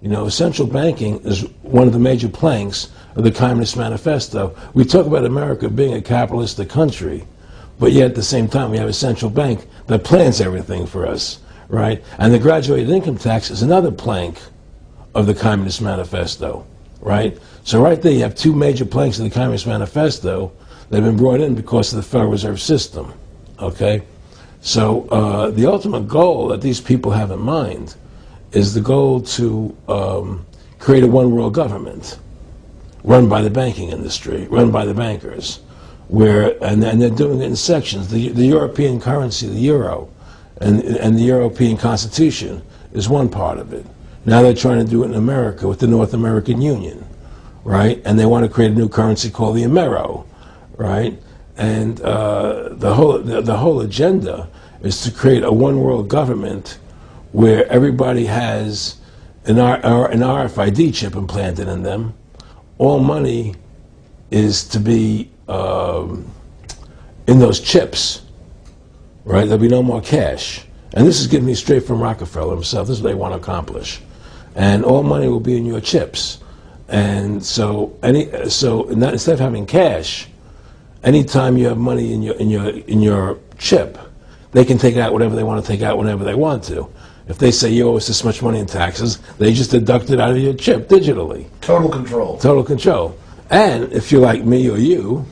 You know, central banking is one of the major planks of the Communist Manifesto. We talk about America being a capitalistic country, but yet at the same time we have a central bank that plans everything for us, right? And the graduated income tax is another plank of the Communist Manifesto, right? So right there you have two major planks of the Communist Manifesto that have been brought in because of the Federal Reserve System, okay? So the ultimate goal that these people have in mind is the goal to create a one-world government run by the banking industry, run by the bankers, and they're doing it in sections. The European currency, the euro, and the European Constitution is one part of it. Now they're trying to do it in America with the North American Union, right? And they want to create a new currency called the Amero, right? And the whole agenda is to create a one-world government where everybody has an RFID chip implanted in them. All money is to be in those chips, right? There'll be no more cash. And this is given me straight from Rockefeller himself. This is what they want to accomplish. And all money will be in your chips. And so instead of having cash, anytime you have money in your chip, they can take out whatever they want to take out whenever they want to. If they say you owe us this much money in taxes, they just deduct it out of your chip digitally. Total control. Total control. And if you're like me or you,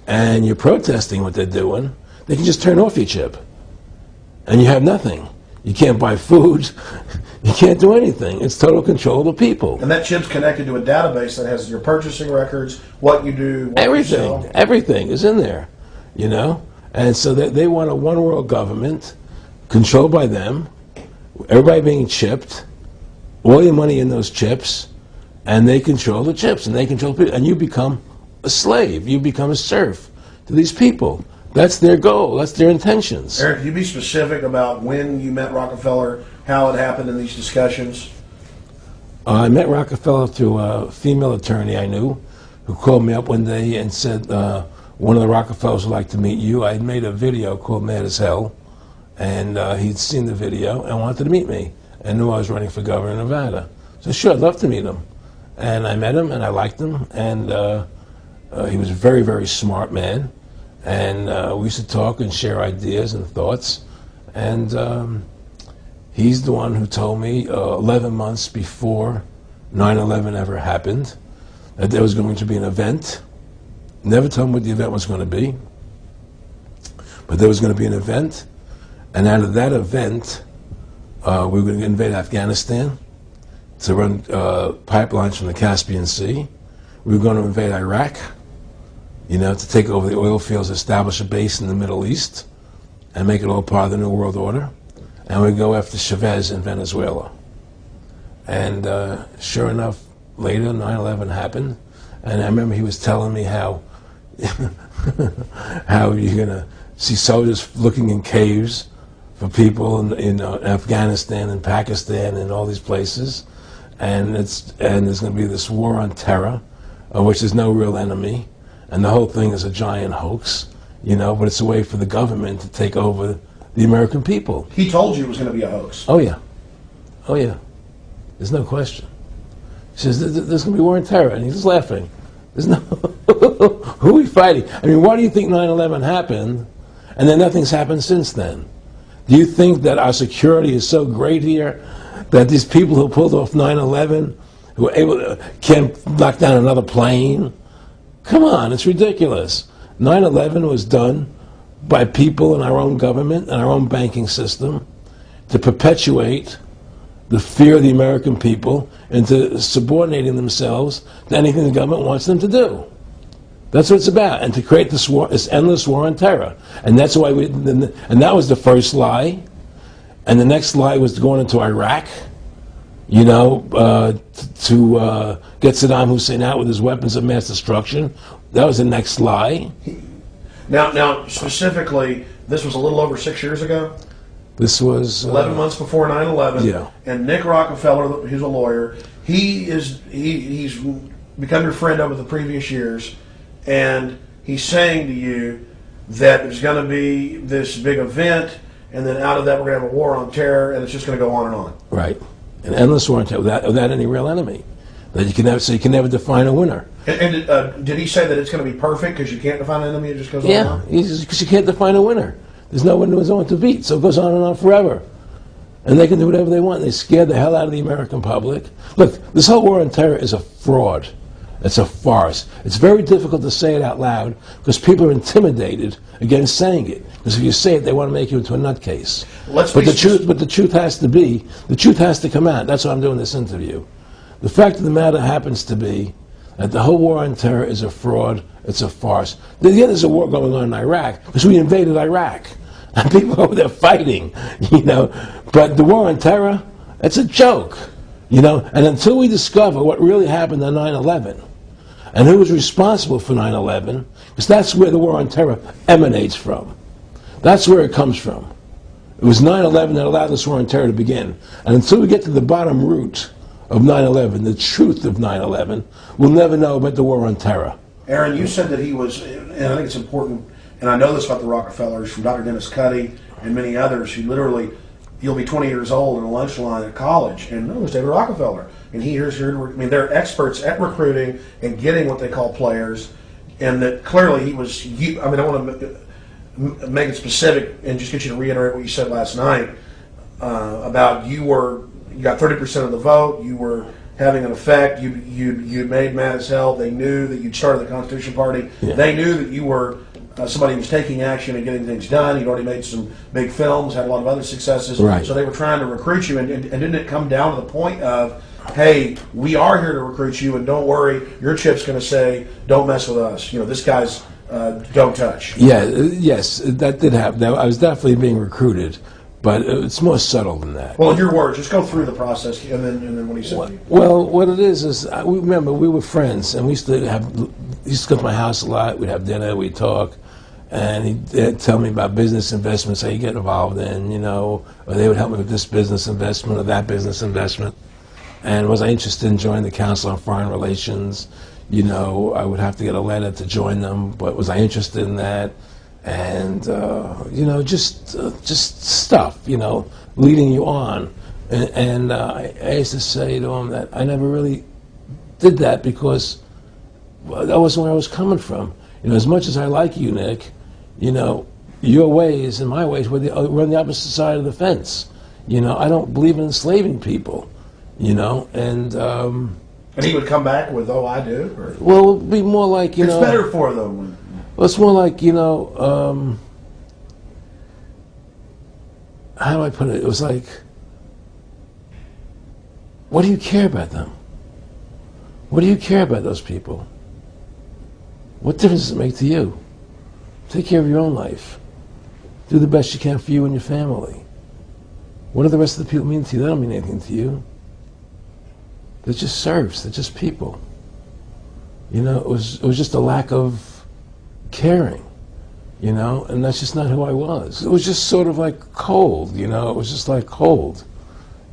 and you're protesting what they're doing, they can just turn off your chip. And you have nothing. You can't buy food. You can't do anything. It's total control of the people. And that chip's connected to a database that has your purchasing records, what you do, what you sell. Everything is in there, you know? And so they want a one-world government controlled by them, everybody being chipped, all your money in those chips, and they control the chips, and they control people, and you become a slave. You become a serf to these people. That's their goal. That's their intentions. Eric, can you be specific about when you met Rockefeller, how it happened in these discussions? I met Rockefeller through a female attorney I knew who called me up one day and said, one of the Rockefellers would like to meet you. I had made a video called Mad as Hell, and he'd seen the video and wanted to meet me and knew I was running for governor of Nevada. So sure, I'd love to meet him. And I met him, and I liked him, and he was a very, very smart man. And we used to talk and share ideas and thoughts. And he's the one who told me 11 months before 9/11 ever happened that there was going to be an event. Never told me what the event was going to be, but there was going to be an event. And out of that event, we were going to invade Afghanistan to run pipelines from the Caspian Sea. We were going to invade Iraq, you know, to take over the oil fields, establish a base in the Middle East, and make it all part of the New World Order. And we'd go after Chavez in Venezuela. And sure enough, later 9/11 happened. And I remember he was telling me how how you're going to see soldiers looking in caves for people in Afghanistan and Pakistan and all these places. And there's going to be this war on terror, of which there's no real enemy. And the whole thing is a giant hoax, you know, but it's a way for the government to take over the American people. He told you it was going to be a hoax. Oh, yeah. Oh, yeah. There's no question. He says, there's going to be war on terror. And he's just laughing. There's no... Who are we fighting? I mean, why do you think 9/11 happened and then nothing's happened since then? Do you think that our security is so great here that these people who pulled off 9/11, who were able to, can't knock down another plane? Come on, it's ridiculous. 9/11 was done by people in our own government and our own banking system to perpetuate the fear of the American people into subordinating themselves to anything the government wants them to do. That's what it's about, and to create this war, this endless war on terror. And that's why and that was the first lie. And the next lie was going into Iraq, you know, to get Saddam Hussein out with his weapons of mass destruction. That was the next lie. Now, specifically, this was a little over 6 years ago? This was... 11 months before 9/11. Yeah. And Nick Rockefeller, who's a lawyer, he's become your friend over the previous years, and he's saying to you that there's going to be this big event, and then out of that we're going to have a war on terror, and it's just going to go on and on. Right. An endless war on terror without any real enemy. That you can never, so you can never define a winner. And did he say that it's going to be perfect because you can't define an enemy? It just goes on Yeah, and on? because you can't define a winner. There's no one who's on to beat, so it goes on and on forever. And they can do whatever they want. They scare the hell out of the American public. Look, this whole war on terror is a fraud. It's a farce. It's very difficult to say it out loud because people are intimidated against saying it. Because if you say it, they want to make you into a nutcase. But the truth has to come out. That's why I'm doing this interview. The fact of the matter happens to be that the whole war on terror is a fraud. It's a farce. Yeah, there's a war going on in Iraq because we invaded Iraq. And people over there fighting, you know. But the war on terror, it's a joke, you know. And until we discover what really happened on 9/11 and who was responsible for 9/11, because that's where the war on terror emanates from. That's where it comes from. It was 9/11 that allowed this war on terror to begin. And until we get to the bottom root of 9/11, the truth of 9/11, we'll never know about the war on terror. Aaron, you said that he was, and I think it's important, and I know this about the Rockefellers from Dr. Dennis Cuddy and many others who literally, you'll be 20 years old in a lunch line at college, and there's David Rockefeller. And they're experts at recruiting and getting what they call players, and that clearly he was, I want to make it specific and just get you to reiterate what you said last night about you got 30% of the vote, you were having an effect, you made mad as hell, they knew that you'd started the Constitution Party, they knew that you were somebody who was taking action and getting things done. You'd already made some big films, had a lot of other successes. Right. So they were trying to recruit you, and didn't it come down to the point of, hey, we are here to recruit you, and don't worry, your chip's going to say, don't mess with us. You know, this guy's don't touch. Yeah, yes, that did happen. I was definitely being recruited, but it's more subtle than that. Well, in your words, just go through the process, and then what he said. Well, what it is remember we were friends, and we used to come to my house a lot. We'd have dinner, we'd talk. And he'd tell me about business investments, how you get involved in, you know, or they would help me with this business investment or that business investment. And was I interested in joining the Council on Foreign Relations? You know, I would have to get a letter to join them, but was I interested in that? And, you know, just stuff, you know, leading you on. And I used to say to him that I never really did that because that wasn't where I was coming from. You know, as much as I like you, Nick, you know, your ways and my ways, we're on the opposite side of the fence. You know, I don't believe in enslaving people, you know, and he would come back with, oh, I do? Or? Well, it would be more like, you know... It's better for them. Well, it's more like, you know, how do I put it? It was like, what do you care about them? What do you care about those people? What difference does it make to you? Take care of your own life. Do the best you can for you and your family. What do the rest of the people mean to you? They don't mean anything to you. They're just serfs. They're just people. You know, it was just a lack of caring, you know, and that's just not who I was. It was just sort of like cold, you know. It was just like cold,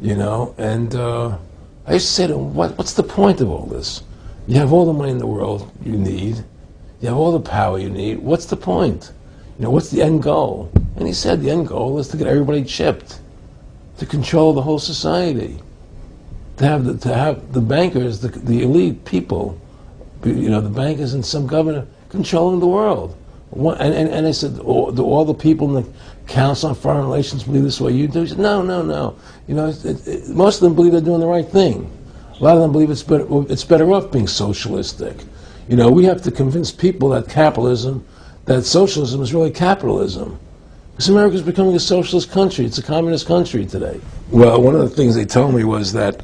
you know. And I used to say to him, what's the point of all this? You have all the money in the world you need. You have all the power you need. What's the point? You know, what's the end goal? And he said the end goal is to get everybody chipped, to control the whole society, to have the bankers, the elite people, you know, the bankers and some governor controlling the world. And I said, do all the people in the Council on Foreign Relations believe this way you do? He said, no. You know, most of them believe they're doing the right thing. A lot of them believe it's better off being socialistic. You know, we have to convince people that that socialism is really capitalism. Because America's becoming a socialist country. It's a communist country today. Well, one of the things they told me was that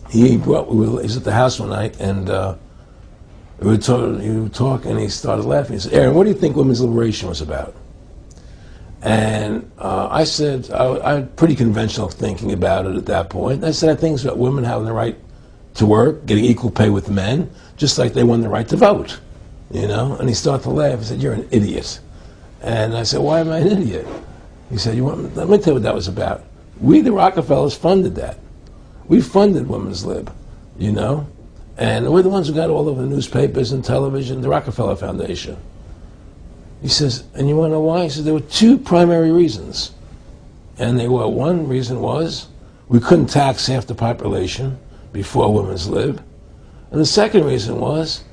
he was at the house one night, and he would talk, and he started laughing. He said, Aaron, what do you think women's liberation was about? And I said, I had pretty conventional thinking about it at that point. I said, I think it's about women having the right to work, getting equal pay with men, just like they won the right to vote, you know? And he started to laugh. He said, you're an idiot. And I said, why am I an idiot? He said, let me tell you what that was about. We, the Rockefellers, funded that. We funded women's lib, you know? And we're the ones who got all over the newspapers and television, the Rockefeller Foundation. He says, and you want to know why? He says, there were two primary reasons. And one reason was we couldn't tax half the population before women's lib. And the second reason was